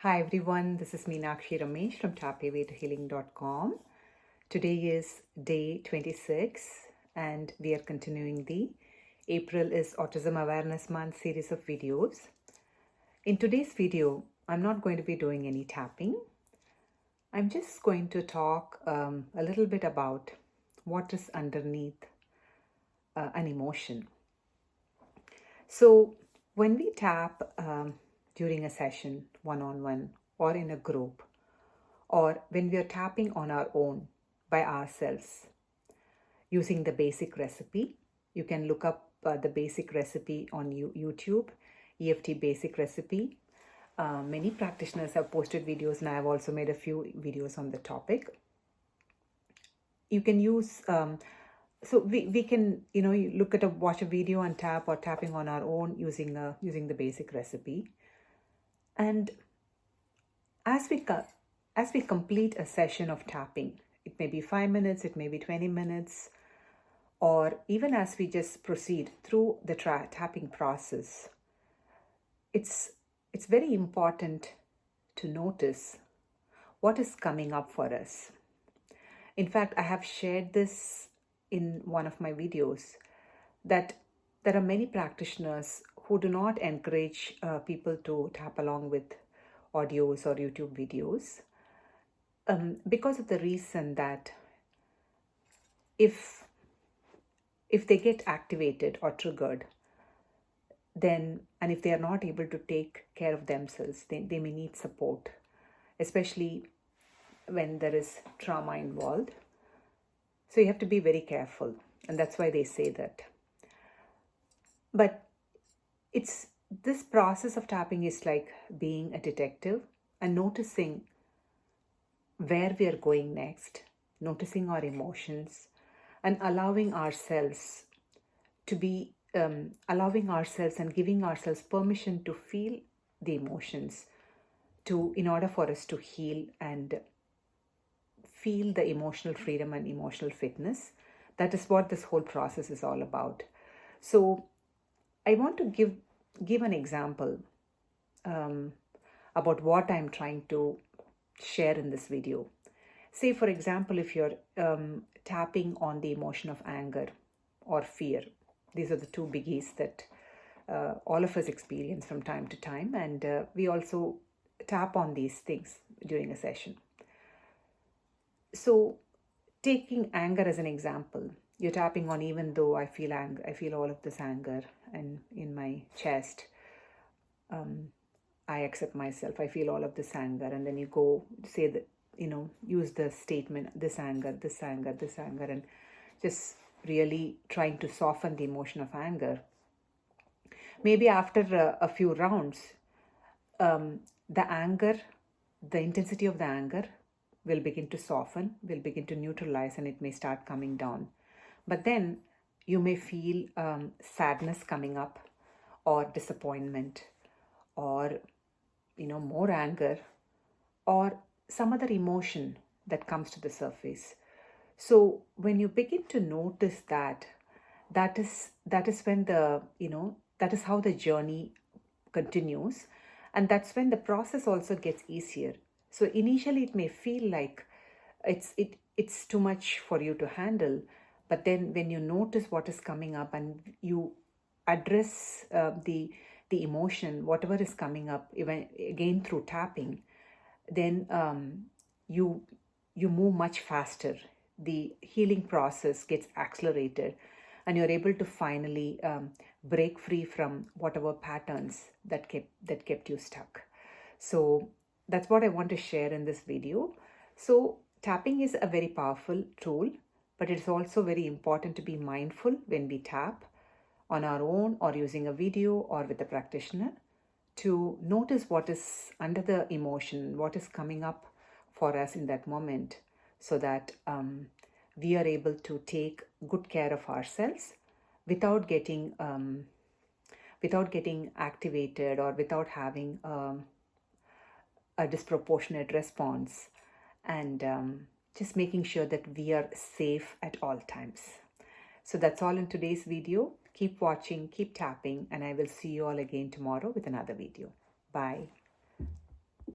Hi everyone, this is Meenakshi Ramesh from tapawaytohealing.com. Today is day 26 and we are continuing the April is Autism Awareness Month series of videos. In today's video, I'm not going to be doing any tapping. I'm just going to talk a little bit about what is underneath an emotion. So when we tap during a session, one-on-one or in a group, or when we are tapping on our own by ourselves using the basic recipe, you can look up the basic recipe on YouTube, EFT basic recipe. Many practitioners have posted videos and I have also made a few videos on the topic. You can use so we can you watch a video and tap or tapping on our own using the basic recipe. And as we complete a session of tapping, it may be 5 minutes, it may be 20 minutes, or even as we just proceed through the tapping process, it's very important to notice what is coming up for us. In fact, I have shared this in one of my videos that there are many practitioners who do not encourage people to tap along with audios or YouTube videos because of the reason that if they get activated or triggered, then, and if they are not able to take care of themselves, they may need support, especially when there is trauma involved. So you have to be very careful, and that's why they say that. But this process of tapping is like being a detective and noticing where we are going next, noticing our emotions, and allowing ourselves to be, allowing ourselves and giving ourselves permission to feel the emotions in order for us to heal and feel the emotional freedom and emotional fitness. That is what this whole process is all about. So I want to give an example about what I'm trying to share in this video. Say, for example, if you're tapping on the emotion of anger or fear. These are the two biggies that all of us experience from time to time, and we also tap on these things during a session. So taking anger as an example, you're tapping on, even though I feel anger, I feel all of this anger and in my chest, I accept myself, I feel all of this anger, and then you go say that, use the statement, this anger, this anger, this anger, and just really trying to soften the emotion of anger. Maybe after a few rounds, the anger, the intensity of the anger will begin to soften, will begin to neutralize, and it may start coming down. But then you may feel sadness coming up, or disappointment, or more anger, or some other emotion that comes to the surface. So when you begin to notice that is when that is how the journey continues, and that's when the process also gets easier. So initially it may feel like it's too much for you to handle, but then when you notice what is coming up and you address the emotion, whatever is coming up, even again through tapping, then you move much faster. The healing process gets accelerated, and you're able to finally break free from whatever patterns that kept you stuck. So that's what I want to share in this video. So tapping is a very powerful tool, but it's also very important to be mindful when we tap on our own or using a video or with a practitioner, to notice what is under the emotion, what is coming up for us in that moment, so that we are able to take good care of ourselves without getting activated, or without having a disproportionate response, and just making sure that we are safe at all times. So that's all in today's video. Keep watching, keep tapping, and I will see you all again tomorrow with another video. Bye.